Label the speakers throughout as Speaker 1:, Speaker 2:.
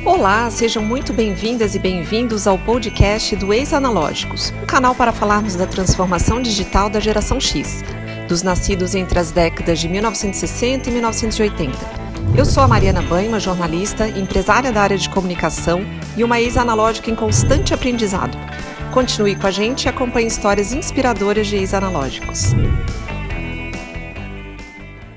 Speaker 1: Olá, sejam muito bem-vindas e bem-vindos ao podcast do Ex-Analógicos, um canal para falarmos da transformação digital da geração X, dos nascidos entre as décadas de 1960 e 1980. Eu sou a Mariana Baima, jornalista, empresária da área de comunicação e uma ex-analógica em constante aprendizado. Continue com a gente e acompanhe histórias inspiradoras de ex-analógicos.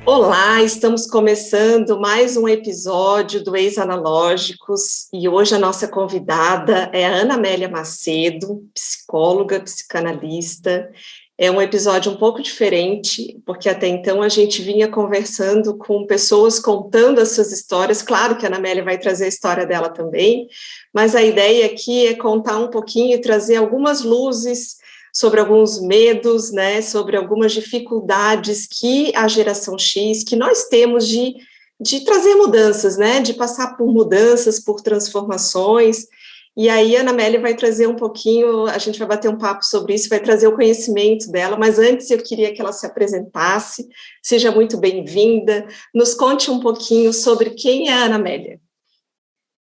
Speaker 1: Olá, estamos começando mais um episódio do Ex-Analógicos e hoje a nossa convidada é a Ana Amélia Macedo, psicóloga, psicanalista. É um episódio um pouco diferente, porque até então a gente vinha conversando com pessoas contando as suas histórias. Claro que a Ana Amélia vai trazer a história dela também, mas a ideia aqui é contar um pouquinho e trazer algumas luzes sobre alguns medos, né, sobre algumas dificuldades que a geração X, que nós temos de trazer mudanças, né, de passar por mudanças, por transformações. E aí a Ana Amélia vai trazer um pouquinho, a gente vai bater um papo sobre isso, vai trazer o conhecimento dela, mas antes eu queria que ela se apresentasse. Seja muito bem-vinda, nos conte um pouquinho sobre quem é a Ana Amélia.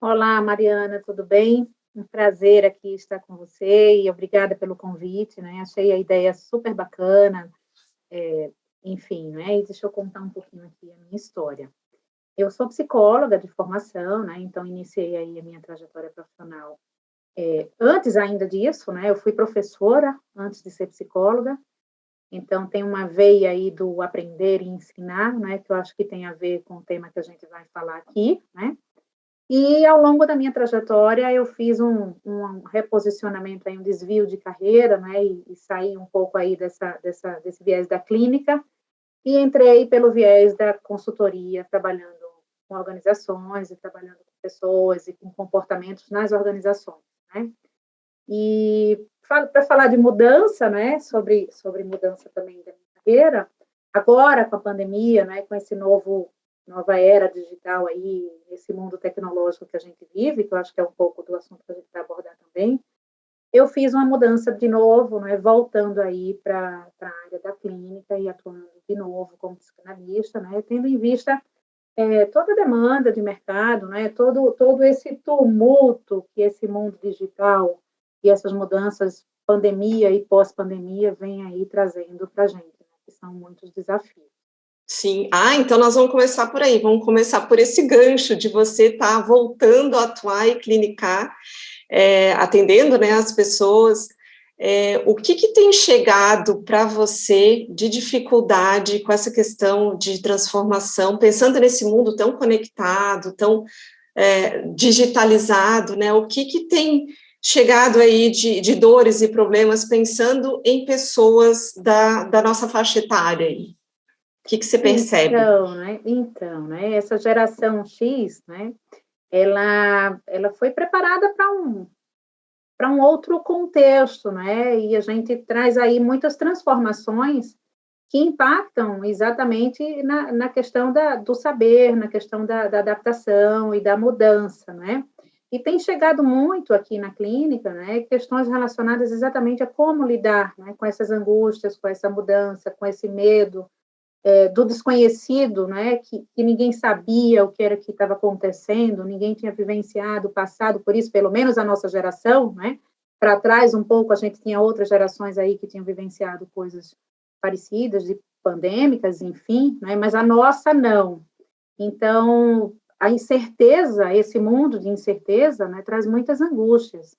Speaker 2: Olá, Mariana, tudo bem? Um prazer aqui estar com você e obrigada pelo convite, né? Achei a ideia super bacana, enfim, né? E deixa eu contar um pouquinho aqui a minha história. Eu sou psicóloga de formação, né? Então iniciei aí a minha trajetória profissional. Antes ainda disso, né? Eu fui professora antes de ser psicóloga, então tem uma veia aí do aprender e ensinar, né? Que eu acho que tem a ver com o tema que a gente vai falar aqui, né? E, ao longo da minha trajetória, eu fiz um reposicionamento, aí, um desvio de carreira, né, e saí um pouco aí desse viés da clínica, e entrei pelo viés da consultoria, trabalhando com organizações, e trabalhando com pessoas, e com comportamentos nas organizações, né. E, para falar de mudança, né, sobre mudança também da minha carreira, agora, com a pandemia, né, com esse nova era digital aí, esse mundo tecnológico que a gente vive, que eu acho que é um pouco do assunto que a gente vai abordar também, eu fiz uma mudança de novo, né, voltando aí para a área da clínica e atuando de novo como psicanalista, né, tendo em vista toda a demanda de mercado, né, todo esse tumulto que esse mundo digital e essas mudanças, pandemia e pós-pandemia, vem aí trazendo para a gente, né, que são muitos desafios.
Speaker 1: Sim, então nós vamos começar por aí, vamos começar por esse gancho de você estar voltando a atuar e clinicar, atendendo, né, as pessoas. O que tem chegado para você de dificuldade com essa questão de transformação, pensando nesse mundo tão conectado, tão digitalizado, né? O que tem chegado aí de dores e problemas pensando em pessoas da nossa faixa etária aí? O que você percebe?
Speaker 2: Então, né, essa geração X, né, ela foi preparada para um outro contexto, né, e a gente traz aí muitas transformações que impactam exatamente na questão do saber, na questão da adaptação e da mudança, né. E tem chegado muito aqui na clínica, né, questões relacionadas exatamente a como lidar, né, com essas angústias, com essa mudança, com esse medo, do desconhecido, né, que ninguém sabia o que era que estava acontecendo, ninguém tinha vivenciado, passado por isso, pelo menos a nossa geração, né, para trás um pouco a gente tinha outras gerações aí que tinham vivenciado coisas parecidas, de pandêmicas, enfim, né, mas a nossa não. Então, a incerteza, esse mundo de incerteza, né, traz muitas angústias.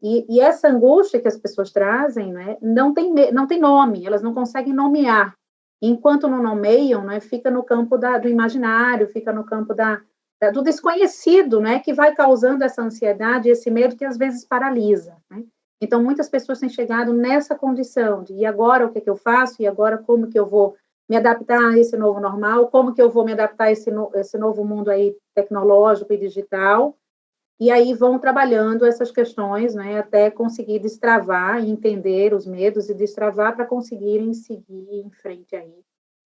Speaker 2: E essa angústia que as pessoas trazem, né, não tem nome, elas não conseguem nomear. Enquanto não nomeiam, né, fica no campo do imaginário, fica no campo do desconhecido, né, que vai causando essa ansiedade, esse medo que às vezes paralisa, né? Então, muitas pessoas têm chegado nessa condição de, e agora o que eu faço? E agora como que eu vou me adaptar a esse novo normal? Como que eu vou me adaptar a esse novo mundo aí tecnológico e digital? E aí vão trabalhando essas questões, né, até conseguir destravar e entender os medos e destravar para conseguirem seguir em frente aí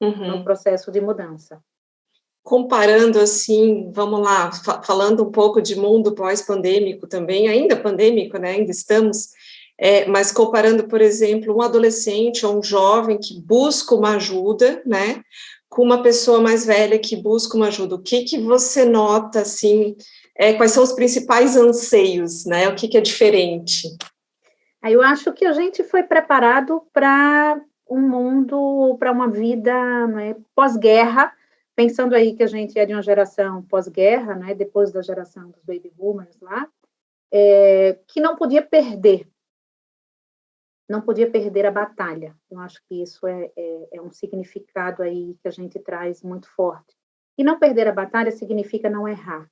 Speaker 2: no processo de mudança.
Speaker 1: Comparando, assim, vamos lá, falando um pouco de mundo pós-pandêmico também, ainda pandêmico, né, ainda estamos, mas comparando, por exemplo, um adolescente ou um jovem que busca uma ajuda, né, com uma pessoa mais velha que busca uma ajuda? O que você nota, assim, quais são os principais anseios, né? O que é diferente?
Speaker 2: Aí eu acho que a gente foi preparado para um mundo, para uma vida, né, pós-guerra, pensando aí que a gente é de uma geração pós-guerra, né, depois da geração dos baby boomers lá, que não podia perder, não podia perder a batalha. Eu acho que isso é um significado aí que a gente traz muito forte. E não perder a batalha significa não errar.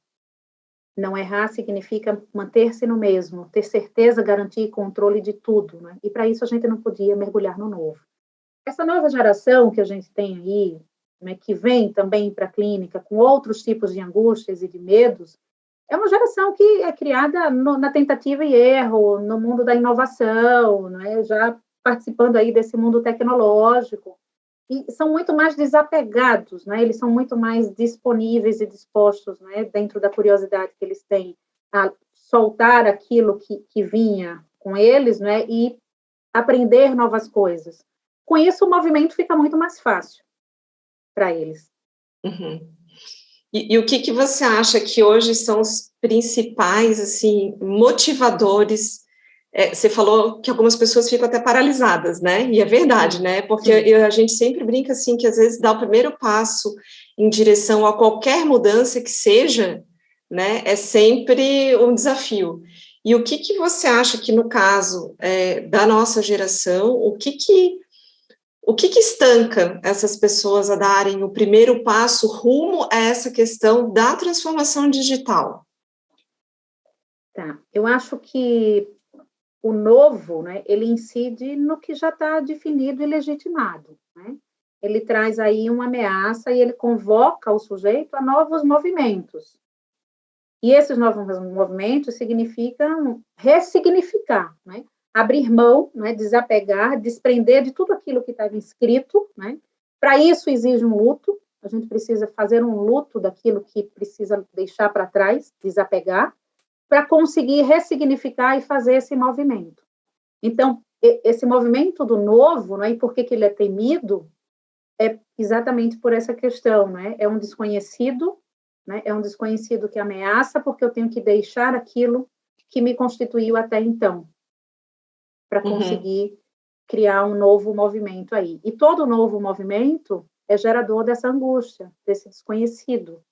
Speaker 2: Não errar significa manter-se no mesmo, ter certeza, garantir controle de tudo, né? E para isso a gente não podia mergulhar no novo. Essa nova geração que a gente tem aí, né, que vem também para a clínica com outros tipos de angústias e de medos, é uma geração que é criada na tentativa e erro, no mundo da inovação, né, já participando aí desse mundo tecnológico, e são muito mais desapegados, né, eles são muito mais disponíveis e dispostos, né, dentro da curiosidade que eles têm, a soltar aquilo que vinha com eles, né, e aprender novas coisas. Com isso, o movimento fica muito mais fácil para eles.
Speaker 1: Uhum. E o que você acha que hoje são os principais, assim, motivadores? Você falou que algumas pessoas ficam até paralisadas, né? E é verdade, né? Porque a gente sempre brinca, assim, que às vezes dar o primeiro passo em direção a qualquer mudança que seja, né? É sempre um desafio. E o que você acha que, no caso da nossa geração, o que estanca essas pessoas a darem o primeiro passo rumo a essa questão da transformação digital?
Speaker 2: Tá. Eu acho que o novo, né, ele incide no que já está definido e legitimado, né? Ele traz aí uma ameaça e ele convoca o sujeito a novos movimentos. E esses novos movimentos significam ressignificar, né? Abrir mão, né, desapegar, desprender de tudo aquilo que estava inscrito, né? Para isso exige um luto, a gente precisa fazer um luto daquilo que precisa deixar para trás, desapegar, para conseguir ressignificar e fazer esse movimento. Então, esse movimento do novo, né, e por que ele é temido, é exatamente por essa questão, né? É um desconhecido, né? É um desconhecido que ameaça, porque eu tenho que deixar aquilo que me constituiu até então, para conseguir criar um novo movimento aí. E todo novo movimento é gerador dessa angústia, desse desconhecido,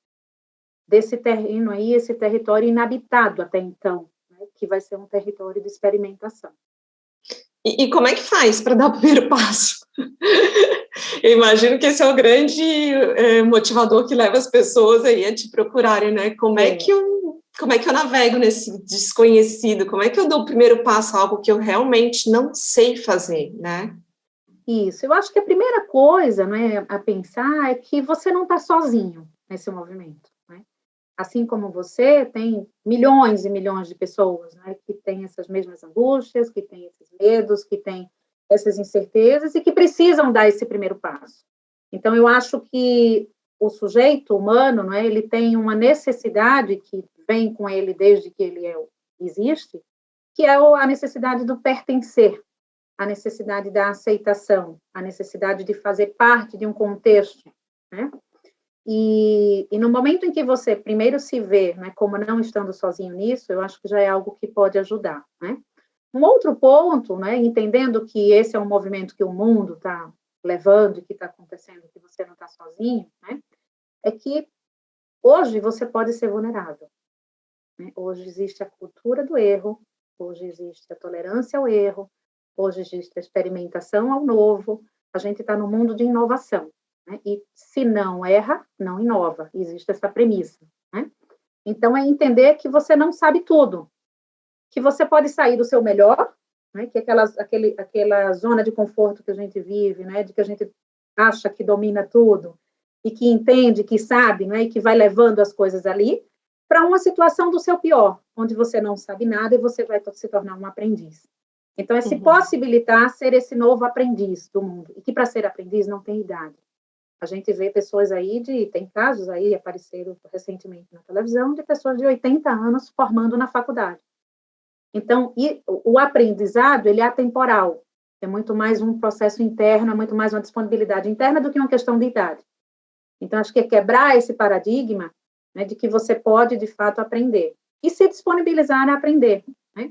Speaker 2: desse terreno aí, esse território inabitado até então, né? Que vai ser um território de experimentação.
Speaker 1: E como é que faz para dar o primeiro passo? Eu imagino que esse é o grande motivador que leva as pessoas aí a te procurarem, né? Como é que eu navego nesse desconhecido? Como é que eu dou o primeiro passo a algo que eu realmente não sei fazer, né?
Speaker 2: Isso, eu acho que a primeira coisa, né, a pensar é que você não está sozinho nesse movimento, né? Assim como você, tem milhões e milhões de pessoas, né, que têm essas mesmas angústias, que têm esses medos, que têm essas incertezas e que precisam dar esse primeiro passo. Então, eu acho que o sujeito humano, né, ele tem uma necessidade que vem com ele desde que ele existe, que é a necessidade do pertencer, a necessidade da aceitação, a necessidade de fazer parte de um contexto, né? E no momento em que você primeiro se vê, né, como não estando sozinho nisso, eu acho que já é algo que pode ajudar, né? Um outro ponto, né, entendendo que esse é um movimento que o mundo está levando e que está acontecendo, que você não está sozinho, né, é que hoje você pode ser vulnerável, né? Hoje existe a cultura do erro, hoje existe a tolerância ao erro, hoje existe a experimentação ao novo, a gente está no mundo de inovação, né? E se não erra, não inova, existe essa premissa, né? Então, é entender que você não sabe tudo, que você pode sair do seu melhor, né? Que é aquela zona de conforto que a gente vive, né? De que a gente acha que domina tudo, e que entende, que sabe, né? E que vai levando as coisas ali, para uma situação do seu pior, onde você não sabe nada e você vai se tornar um aprendiz. Então, é se possibilitar ser esse novo aprendiz do mundo, e que para ser aprendiz não tem idade. A gente vê pessoas aí tem casos aí, apareceram recentemente na televisão, de pessoas de 80 anos formando na faculdade. Então, o aprendizado, ele é atemporal, é muito mais um processo interno, é muito mais uma disponibilidade interna do que uma questão de idade. Então, acho que é quebrar esse paradigma, né, de que você pode, de fato, aprender. E se disponibilizar a aprender, né?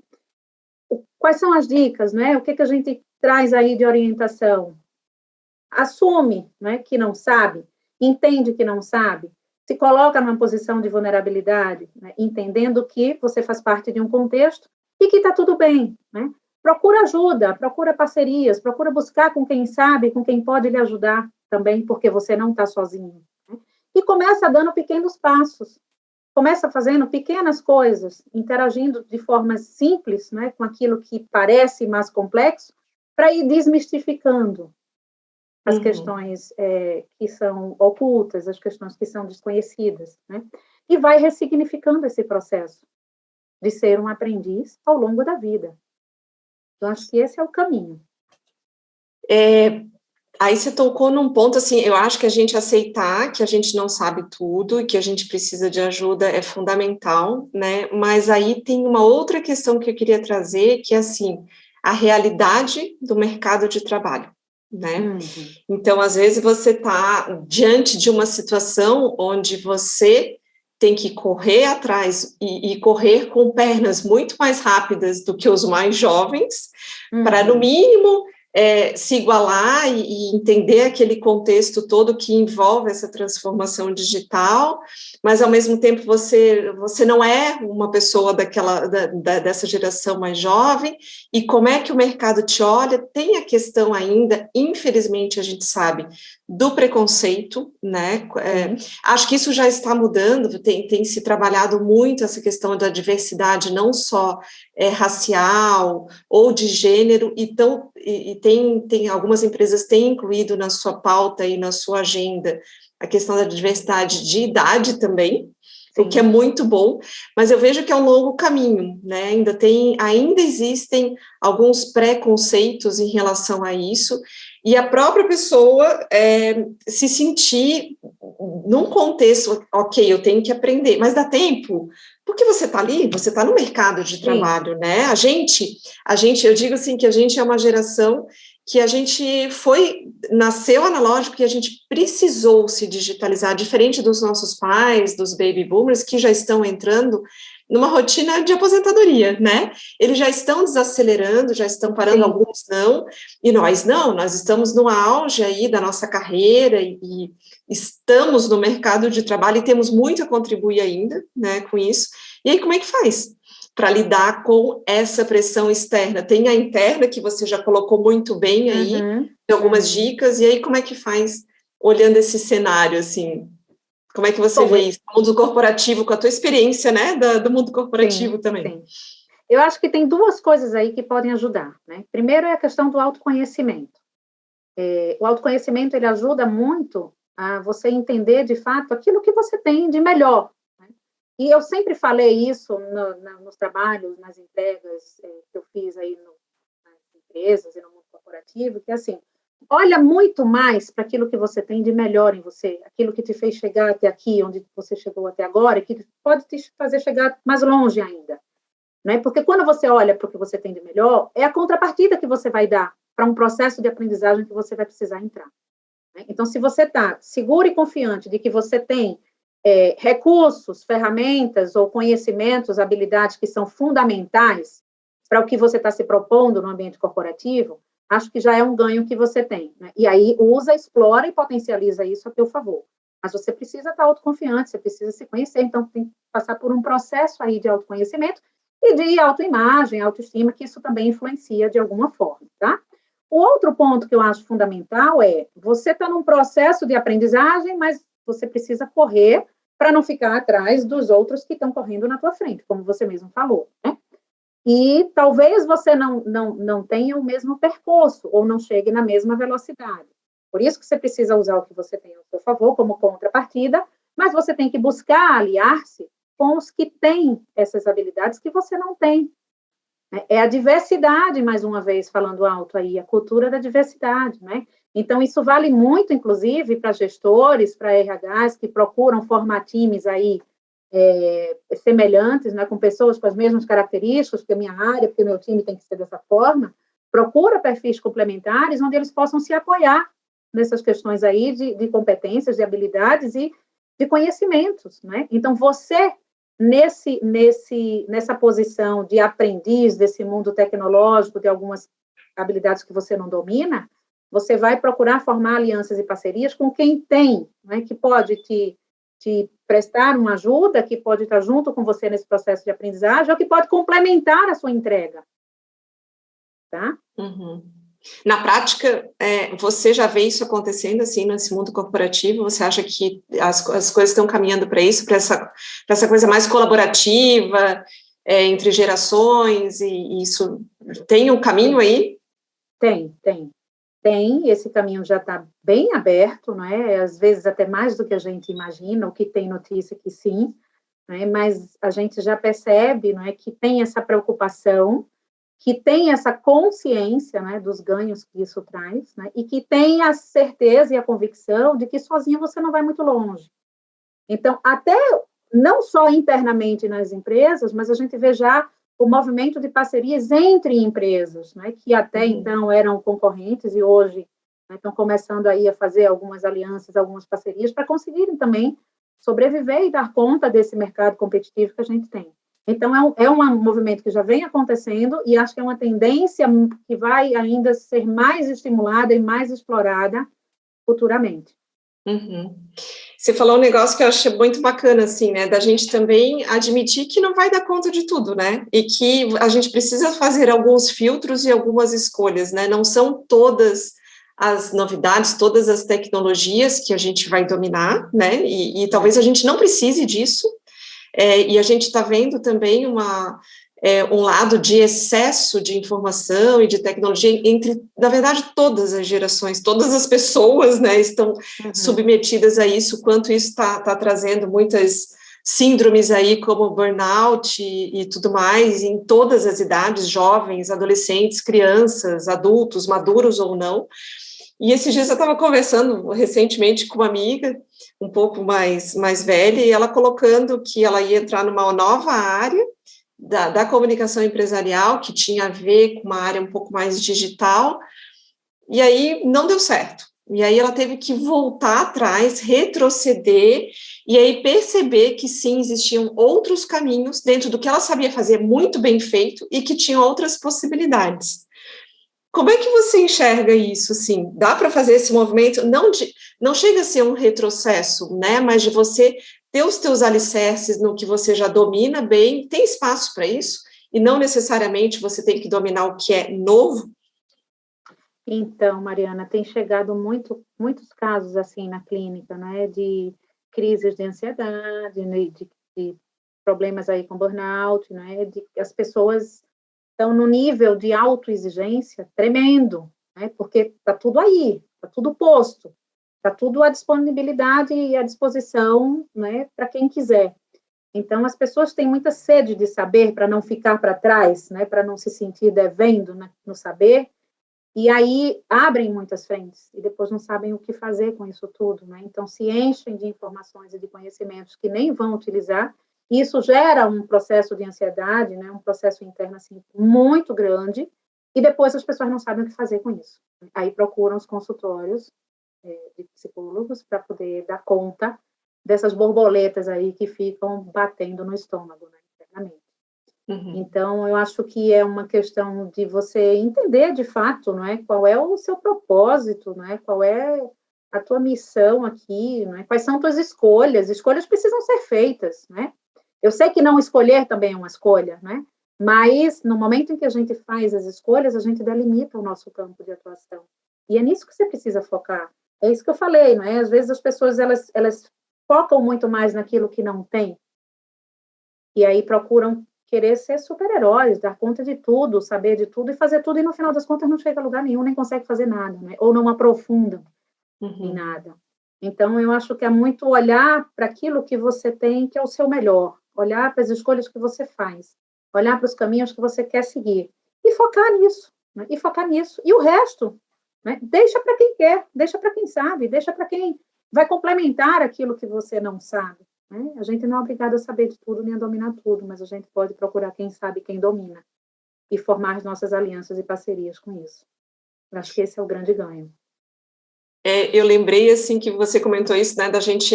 Speaker 2: Quais são as dicas, né? O que a gente traz aí de orientação? Assume, né, que não sabe, entende que não sabe, se coloca numa posição de vulnerabilidade, né, entendendo que você faz parte de um contexto e que está tudo bem, né? Procura ajuda, procura parcerias, procura buscar com quem sabe, com quem pode lhe ajudar também, porque você não está sozinho, né? E começa dando pequenos passos, começa fazendo pequenas coisas, interagindo de forma simples, né, com aquilo que parece mais complexo, para ir desmistificando as questões que são ocultas, as questões que são desconhecidas, né? E vai ressignificando esse processo de ser um aprendiz ao longo da vida. Eu acho que esse é o caminho.
Speaker 1: Aí você tocou num ponto, assim, eu acho que a gente aceitar que a gente não sabe tudo e que a gente precisa de ajuda é fundamental, né? Mas aí tem uma outra questão que eu queria trazer, que é, assim, a realidade do mercado de trabalho, né? Então, às vezes, você está diante de uma situação onde você tem que correr atrás e correr com pernas muito mais rápidas do que os mais jovens, para, no mínimo, se igualar e entender aquele contexto todo que envolve essa transformação digital, mas, ao mesmo tempo, você não é uma pessoa dessa geração mais jovem, e como é que o mercado te olha? Tem a questão ainda, infelizmente, a gente sabe, do preconceito, né? Acho que isso já está mudando, tem se trabalhado muito essa questão da diversidade, não só racial ou de gênero, e tem algumas empresas têm incluído na sua pauta e na sua agenda a questão da diversidade de idade também, o que é muito bom, mas eu vejo que é um longo caminho, né? Ainda existem alguns preconceitos em relação a isso, e a própria pessoa se sentir num contexto, ok, eu tenho que aprender, mas dá tempo, porque você está ali, você está no mercado de trabalho, né? A gente, eu digo assim, que a gente é uma geração que a gente nasceu analógico e a gente precisou se digitalizar, diferente dos nossos pais, dos baby boomers, que já estão entrando numa rotina de aposentadoria, né? Eles já estão desacelerando, já estão parando, alguns não, e nós não, nós estamos no auge aí da nossa carreira e estamos no mercado de trabalho e temos muito a contribuir ainda, né, com isso. E aí, como é que faz para lidar com essa pressão externa? Tem a interna, que você já colocou muito bem aí, tem algumas dicas, e aí como é que faz, olhando esse cenário, assim, como é que você vê isso? O mundo corporativo, com a tua experiência, né, do mundo corporativo também.
Speaker 2: Eu acho que tem duas coisas aí que podem ajudar, né? Primeiro é a questão do autoconhecimento. O autoconhecimento, ele ajuda muito a você entender, de fato, aquilo que você tem de melhor. E eu sempre falei isso nos trabalhos, nas entregas que eu fiz aí nas empresas e no mundo corporativo, que assim, olha muito mais para aquilo que você tem de melhor em você, aquilo que te fez chegar até aqui, onde você chegou até agora, e que pode te fazer chegar mais longe ainda. Né? Porque quando você olha para o que você tem de melhor, é a contrapartida que você vai dar para um processo de aprendizagem que você vai precisar entrar. Né? Então, se você está seguro e confiante de que você tem recursos, ferramentas ou conhecimentos, habilidades que são fundamentais para o que você está se propondo no ambiente corporativo, acho que já é um ganho que você tem. Né? E aí usa, explora e potencializa isso a teu favor. Mas você precisa estar autoconfiante, você precisa se conhecer, então tem que passar por um processo aí de autoconhecimento e de autoimagem, autoestima, que isso também influencia de alguma forma, tá? O outro ponto que eu acho fundamental é, você está num processo de aprendizagem, mas você precisa correr para não ficar atrás dos outros que estão correndo na tua frente, como você mesmo falou, né? E talvez você não tenha o mesmo percurso, ou não chegue na mesma velocidade. Por isso que você precisa usar o que você tem ao seu favor como contrapartida, mas você tem que buscar aliar-se com os que têm essas habilidades que você não tem. É a diversidade, mais uma vez, falando alto aí, a cultura da diversidade, né? Então, isso vale muito, inclusive, para gestores, para RHs que procuram formar times aí semelhantes, né, com pessoas com as mesmas características, porque a minha área, porque o meu time tem que ser dessa forma, procura perfis complementares onde eles possam se apoiar, nessas questões aí de competências, de habilidades e de conhecimentos, né? Então, você, nessa posição de aprendiz desse mundo tecnológico, de algumas habilidades que você não domina, você vai procurar formar alianças e parcerias com quem tem, né, que pode te prestar uma ajuda, que pode estar junto com você nesse processo de aprendizagem, ou que pode complementar a sua entrega. Tá?
Speaker 1: Uhum. Na prática, você já vê isso acontecendo, assim, nesse mundo corporativo? Você acha que as coisas estão caminhando para isso, para essa coisa mais colaborativa, entre gerações, e isso tem um caminho aí?
Speaker 2: Tem. Esse caminho já está bem aberto, não é? Às vezes até mais do que a gente imagina, o que tem notícia que sim, né? Mas a gente já percebe, não é, que tem essa preocupação, que tem essa consciência, né, dos ganhos que isso traz, né, e que tem a certeza e a convicção de que sozinho você não vai muito longe. Então, até não só internamente nas empresas, mas a gente vê já o movimento de parcerias entre empresas, né, que até então eram concorrentes e hoje, né, estão começando aí a fazer algumas alianças, algumas parcerias para conseguirem também sobreviver e dar conta desse mercado competitivo que a gente tem. Então, um movimento que já vem acontecendo e acho que é uma tendência que vai ainda ser mais estimulada e mais explorada futuramente.
Speaker 1: Uhum. Você falou um negócio que eu achei muito bacana, assim, né, da gente também admitir que não vai dar conta de tudo, né, e que a gente precisa fazer alguns filtros e algumas escolhas, né, não são todas as novidades, todas as tecnologias que a gente vai dominar, né, e talvez a gente não precise disso, e a gente está vendo também um lado de excesso de informação e de tecnologia entre, na verdade, todas as gerações, todas as pessoas, né, estão submetidas a isso, quanto isso está trazendo muitas síndromes aí, como burnout e tudo mais, em todas as idades, jovens, adolescentes, crianças, adultos, maduros ou não. E esses dias eu estava conversando recentemente com uma amiga, um pouco mais velha, e ela colocando que ela ia entrar numa nova área da comunicação empresarial, que tinha a ver com uma área um pouco mais digital, e aí não deu certo. E aí ela teve que voltar atrás, retroceder, e aí perceber que sim, existiam outros caminhos dentro do que ela sabia fazer muito bem feito e que tinham outras possibilidades. Como é que você enxerga isso, assim? Dá para fazer esse movimento, não chega a ser um retrocesso, né, mas de você ter os teus alicerces no que você já domina bem, tem espaço para isso? E não necessariamente você tem que dominar o que é novo?
Speaker 2: Então, Mariana, tem chegado muitos casos assim na clínica, né, de crises de ansiedade, né, de problemas aí com burnout, né, de as pessoas estão no nível de autoexigência tremendo, né, porque está tudo aí, está tudo posto, está tudo à disponibilidade e à disposição, né, para quem quiser. Então, as pessoas têm muita sede de saber para não ficar para trás, né, para não se sentir devendo, né, no saber, e aí abrem muitas frentes e depois não sabem o que fazer com isso tudo, né? Então se enchem de informações e de conhecimentos que nem vão utilizar, e isso gera um processo de ansiedade, né? Um processo interno assim muito grande, e depois as pessoas não sabem o que fazer com isso. Aí procuram os consultórios de psicólogos para poder dar conta dessas borboletas aí que ficam batendo no estômago, né, internamente. Então, eu acho que é uma questão de você entender de fato, não é, qual é o seu propósito, não é, qual é a tua missão aqui, não é, quais são tuas escolhas. Escolhas precisam ser feitas, né? Eu sei que não escolher também é uma escolha, né? Mas no momento em que a gente faz as escolhas, a gente delimita o nosso campo de atuação. E é nisso que você precisa focar. É isso que eu falei, não é? Às vezes as pessoas elas focam muito mais naquilo que não tem. E aí procuram querer ser super-heróis, dar conta de tudo, saber de tudo e fazer tudo, e no final das contas não chega a lugar nenhum, nem consegue fazer nada, né? Ou não aprofunda em nada. Então, eu acho que é muito olhar para aquilo que você tem, que é o seu melhor, olhar para as escolhas que você faz, olhar para os caminhos que você quer seguir, e focar nisso, né? E focar nisso. E o resto, né? Deixa para quem quer, deixa para quem sabe, deixa para quem vai complementar aquilo que você não sabe. Né? A gente não é obrigado a saber de tudo nem a dominar tudo, mas a gente pode procurar quem sabe, quem domina, e formar as nossas alianças e parcerias com isso. Eu acho que esse é o grande ganho.
Speaker 1: Eu lembrei, assim, que você comentou isso, né, da gente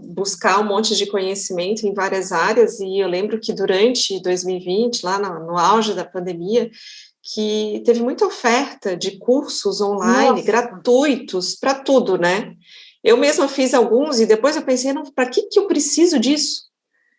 Speaker 1: buscar um monte de conhecimento em várias áreas, e eu lembro que durante 2020, lá no auge da pandemia, que teve muita oferta de cursos online,
Speaker 2: Nossa,
Speaker 1: gratuitos, para tudo, né? Eu mesma fiz alguns, e depois eu pensei, para que eu preciso disso?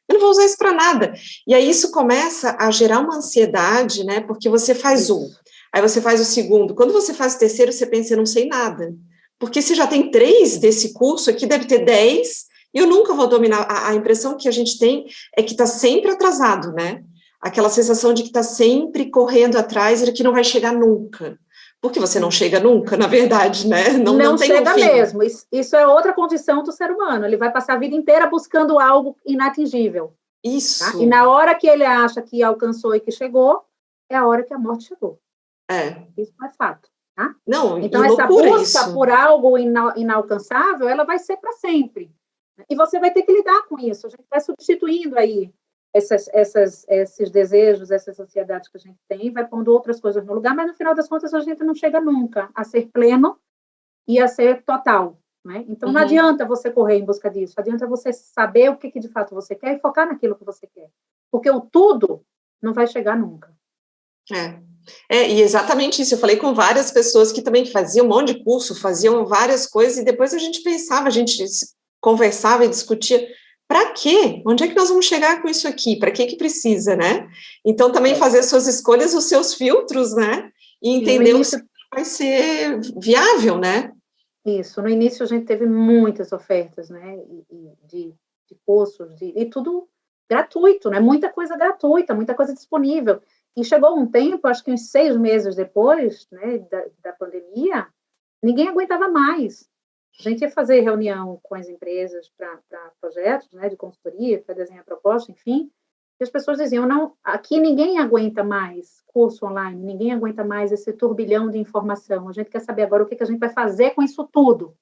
Speaker 1: Eu não vou usar isso para nada. E aí isso começa a gerar uma ansiedade, né, porque você faz um,
Speaker 2: isso.
Speaker 1: aí você faz o segundo, quando você faz o terceiro, você pensa, eu não sei nada. Porque se já tem 3 desse curso, aqui deve ter 10, e eu nunca vou dominar. A impressão que a gente tem é que está sempre atrasado, né? Aquela sensação de que está sempre correndo atrás e que não vai chegar nunca. Porque você não chega nunca, na verdade, né? Não
Speaker 2: Não
Speaker 1: tem um
Speaker 2: chega
Speaker 1: fim.
Speaker 2: mesmo. Isso é outra condição do ser humano. Ele vai passar a vida inteira buscando algo inatingível. Tá? E
Speaker 1: Isso.
Speaker 2: na hora que ele acha que alcançou e que chegou, é a hora que a morte chegou.
Speaker 1: É.
Speaker 2: Isso é fato. Tá?
Speaker 1: Não,
Speaker 2: Então,
Speaker 1: e
Speaker 2: essa
Speaker 1: loucura
Speaker 2: busca
Speaker 1: isso.
Speaker 2: por algo inalcançável, ela vai ser para sempre. E você vai ter que lidar com isso. A gente vai substituindo aí esses desejos, essas ansiedades que a gente tem, vai pondo outras coisas no lugar, mas no final das contas a gente não chega nunca a ser pleno e a ser total. Né? Então não
Speaker 1: Uhum.
Speaker 2: adianta você correr em busca disso, adianta você saber o que de fato você quer e focar naquilo que você quer. Porque o tudo não vai chegar nunca.
Speaker 1: E exatamente isso. Eu falei com várias pessoas que também faziam um monte de curso, faziam várias coisas, e depois a gente pensava, a gente conversava e discutia, para quê? Onde é que nós vamos chegar com isso aqui? Para que precisa, né? Então, também fazer as suas escolhas, os seus filtros, né? E
Speaker 2: Sim, no
Speaker 1: entender o
Speaker 2: início,
Speaker 1: que vai ser viável, né?
Speaker 2: isso, no início a gente teve muitas ofertas, né, de cursos, e tudo gratuito, né, muita coisa gratuita, muita coisa disponível. E chegou um tempo, acho que uns 6 meses depois, né, da pandemia, ninguém aguentava mais. A gente ia fazer reunião com as empresas para projetos, né, de consultoria, para desenhar proposta, enfim, e as pessoas diziam, não, aqui ninguém aguenta mais curso online, ninguém aguenta mais esse turbilhão de informação, a gente quer saber agora o que a gente vai fazer com isso tudo. Né?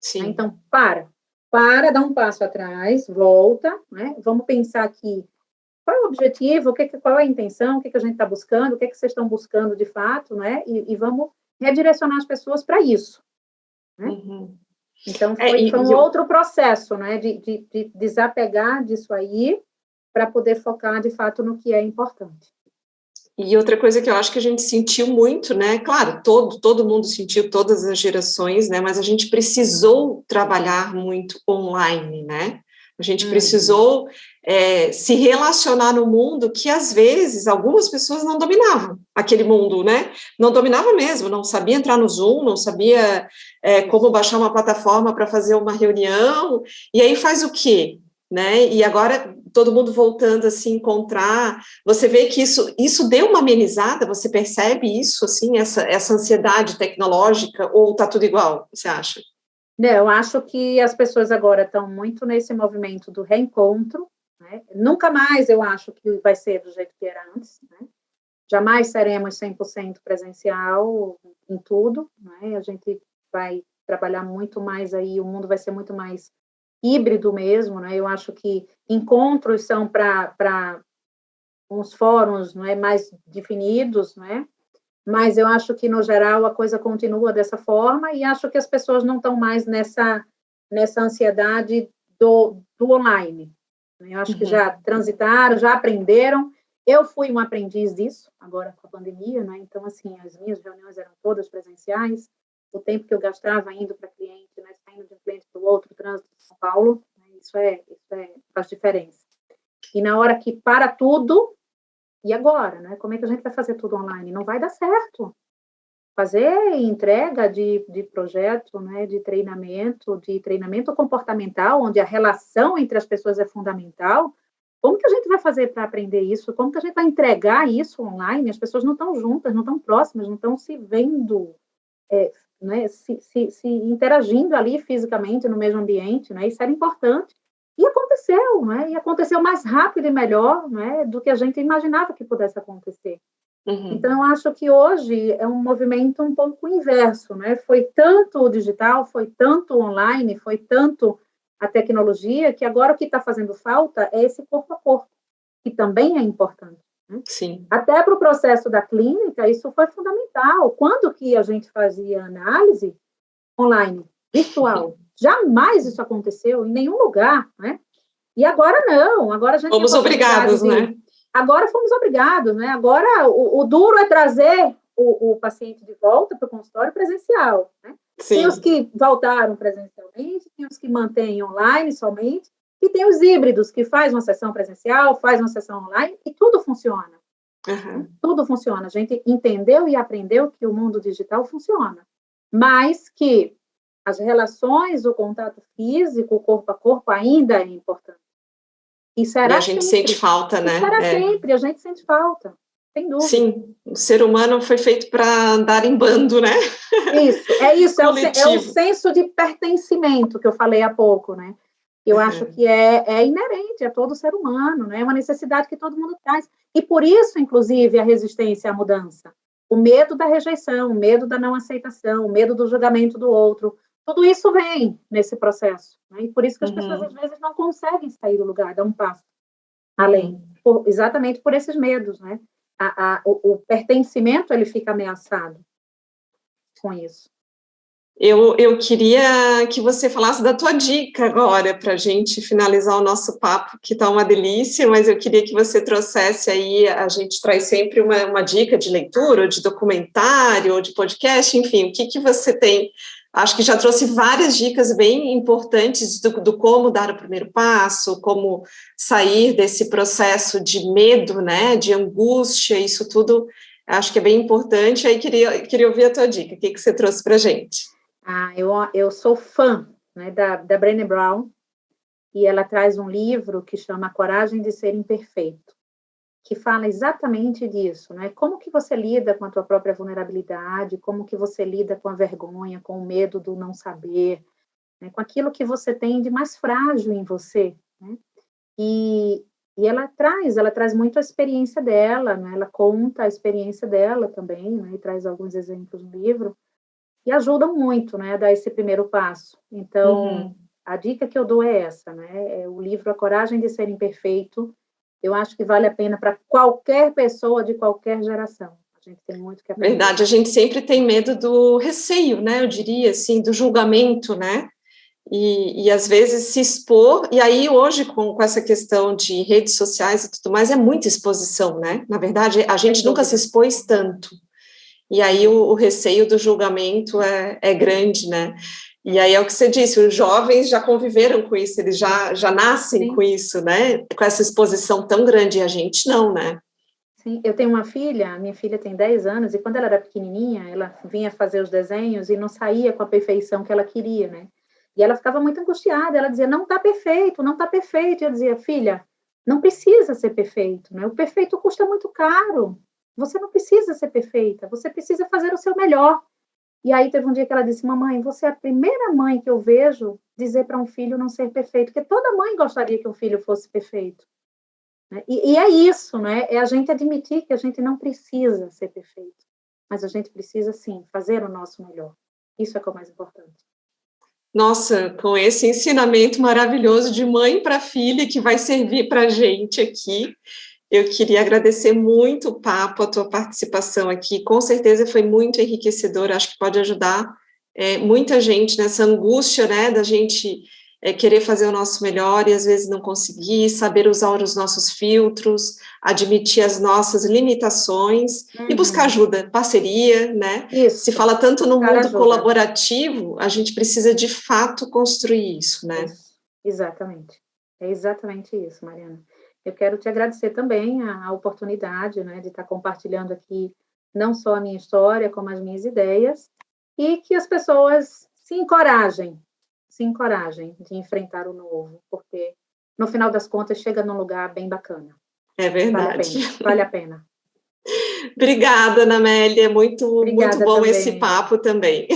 Speaker 1: Sim.
Speaker 2: Então, dá um passo atrás, volta, né? Vamos pensar aqui, qual é o objetivo, qual é a intenção, o que a gente está buscando, o que vocês estão buscando de fato, né? E vamos redirecionar as pessoas para isso. Né?
Speaker 1: Uhum.
Speaker 2: Então, foi um outro processo, né, de desapegar disso aí para poder focar, de fato, no que é importante.
Speaker 1: E outra coisa que eu acho que a gente sentiu muito, né? Claro, todo mundo sentiu, todas as gerações, né? Mas a gente precisou trabalhar muito online, né? A gente precisou se relacionar no mundo que, às vezes, algumas pessoas não dominavam aquele mundo, né? Não dominava mesmo, não sabia entrar no Zoom, não sabia como baixar uma plataforma para fazer uma reunião, e aí faz o quê? Né? E agora todo mundo voltando a se encontrar, você vê que isso deu uma amenizada, você percebe isso, assim, essa ansiedade tecnológica, ou está tudo igual, você acha?
Speaker 2: Não, eu acho que as pessoas agora estão muito nesse movimento do reencontro, né? Nunca mais eu acho que vai ser do jeito que era antes, né? Jamais seremos 100% presencial em tudo, né? A gente vai trabalhar muito mais aí, o mundo vai ser muito mais híbrido mesmo, né? Eu acho que encontros são para uns fóruns, não é, mais definidos, né? Mas eu acho que no geral a coisa continua dessa forma e acho que as pessoas não estão mais nessa ansiedade do online. Eu acho que já transitaram, já aprenderam. Eu fui um aprendiz disso agora com a pandemia, né? Então assim as minhas reuniões eram todas presenciais. O tempo que eu gastava indo para cliente, né, saindo de um cliente para o outro, trânsito de São Paulo, né, isso faz diferença. E na hora que para tudo, e agora, né? Como é que a gente vai fazer tudo online? Não vai dar certo. Fazer entrega de projeto, né? De treinamento comportamental, onde a relação entre as pessoas é fundamental. Como que a gente vai fazer para aprender isso? Como que a gente vai entregar isso online? As pessoas não estão juntas, não estão próximas, não estão se vendo, né? Se interagindo ali fisicamente no mesmo ambiente, né? Isso era importante. E aconteceu, né? E aconteceu mais rápido e melhor, né? Do que a gente imaginava que pudesse acontecer. Então, eu acho que hoje é um movimento um pouco inverso, né? Foi tanto o digital, foi tanto o online, foi tanto a tecnologia, que agora o que está fazendo falta é esse corpo a corpo, que também é importante. Né?
Speaker 1: Sim.
Speaker 2: Até para o processo da clínica, isso foi fundamental. Quando que a gente fazia análise, online, virtual. Jamais isso aconteceu em nenhum lugar, né? E agora não, agora a gente...
Speaker 1: Fomos obrigados, né?
Speaker 2: Agora fomos obrigados, né? Agora o duro é trazer o paciente de volta para o consultório presencial, né?
Speaker 1: Sim.
Speaker 2: Tem os que voltaram presencialmente, tem os que mantêm online somente, e tem os híbridos, que faz uma sessão presencial, faz uma sessão online, e tudo funciona.
Speaker 1: Uhum.
Speaker 2: Tudo funciona. A gente entendeu e aprendeu que o mundo digital funciona, mas que as relações, o contato físico, o corpo a corpo, ainda é importante. E será
Speaker 1: e a gente sente falta, né?
Speaker 2: Será sempre, a gente sente falta, sem dúvida.
Speaker 1: Sim, o ser humano foi feito para andar em bando, né?
Speaker 2: Isso, é o senso de pertencimento que eu falei há pouco, né? Eu acho que é inerente a todo ser humano, né? É uma necessidade que todo mundo traz. E por isso, inclusive, a resistência à mudança. O medo da rejeição, o medo da não aceitação, o medo do julgamento do outro. Tudo isso vem nesse processo, né? E por isso que as pessoas, às vezes, não conseguem sair do lugar, dar um passo além. Exatamente por esses medos, né? O pertencimento, ele fica ameaçado com isso.
Speaker 1: Eu queria que você falasse da tua dica agora, para a gente finalizar o nosso papo, que está uma delícia, mas eu queria que você trouxesse aí, a gente traz sempre uma dica de leitura, ou de documentário, ou de podcast, enfim, o que você tem? Acho que já trouxe várias dicas bem importantes do como dar o primeiro passo, como sair desse processo de medo, né, de angústia, isso tudo acho que é bem importante. Aí queria ouvir a tua dica, o que você trouxe para a gente?
Speaker 2: Eu sou fã, né, da Brené Brown, e ela traz um livro que chama A Coragem de Ser Imperfeito, que fala exatamente disso, né? Como que você lida com a tua própria vulnerabilidade, como que você lida com a vergonha, com o medo do não saber, né? Com aquilo que você tem de mais frágil em você, né? E ela traz muito a experiência dela, né? Ela conta a experiência dela também, né? E traz alguns exemplos no livro, e ajudam muito, né, a dar esse primeiro passo. Então, a dica que eu dou é essa, né? É o livro A Coragem de Ser Imperfeito. Eu acho que vale a pena para qualquer pessoa de qualquer geração. A gente tem muito que aprender.
Speaker 1: Verdade, a gente sempre tem medo do receio, né? Eu diria assim, do julgamento, né? E às vezes se expor, e aí hoje com essa questão de redes sociais e tudo mais, é muita exposição, né? Na verdade, a gente nunca se expôs tanto. E aí o receio do julgamento é grande, né? E aí é o que você disse, os jovens já conviveram com isso, eles já nascem
Speaker 2: Sim.
Speaker 1: com isso, né? Com essa exposição tão grande, e a gente não, né?
Speaker 2: Sim, eu tenho uma filha, minha filha tem 10 anos, e quando ela era pequenininha, ela vinha fazer os desenhos e não saía com a perfeição que ela queria, né? E ela ficava muito angustiada, ela dizia, não está perfeito, não está perfeito. E eu dizia, filha, não precisa ser perfeito, né? O perfeito custa muito caro. Você não precisa ser perfeita, você precisa fazer o seu melhor. E aí teve um dia que ela disse, mamãe, você é a primeira mãe que eu vejo dizer para um filho não ser perfeito, porque toda mãe gostaria que um filho fosse perfeito. E é isso, né? É a gente admitir que a gente não precisa ser perfeito, mas a gente precisa, sim, fazer o nosso melhor. Isso é o que é o mais importante.
Speaker 1: Nossa, com esse ensinamento maravilhoso de mãe para filha que vai servir para a gente aqui, eu queria agradecer muito o papo, a tua participação aqui, com certeza foi muito enriquecedor, acho que pode ajudar muita gente nessa angústia, né, da gente querer fazer o nosso melhor e às vezes não conseguir, saber usar os nossos filtros, admitir as nossas limitações e buscar ajuda, parceria, né?
Speaker 2: Isso.
Speaker 1: Se fala tanto no mundo
Speaker 2: ajuda.
Speaker 1: colaborativo, a gente precisa de fato construir isso, né?
Speaker 2: Isso. Exatamente. É exatamente isso, Mariana. Eu quero te agradecer também a oportunidade, né, de estar compartilhando aqui não só a minha história, como as minhas ideias, e que as pessoas se encorajem de enfrentar o novo, porque, no final das contas, chega num lugar bem bacana.
Speaker 1: É verdade.
Speaker 2: Vale a pena.
Speaker 1: Obrigada, Ana Amélia, muito bom
Speaker 2: também.
Speaker 1: Esse papo também.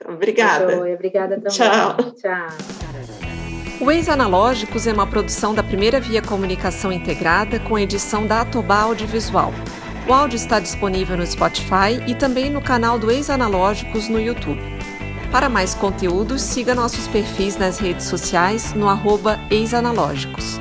Speaker 1: Obrigada.
Speaker 2: Obrigada também.
Speaker 1: Tchau.
Speaker 2: Tchau.
Speaker 1: O Ex-Analógicos é uma produção da Primeira Via Comunicação Integrada com edição da Atobá Audiovisual. O áudio está disponível no Spotify e também no canal do Ex-Analógicos no YouTube. Para mais conteúdos, siga nossos perfis nas redes sociais no @ex-analógicos.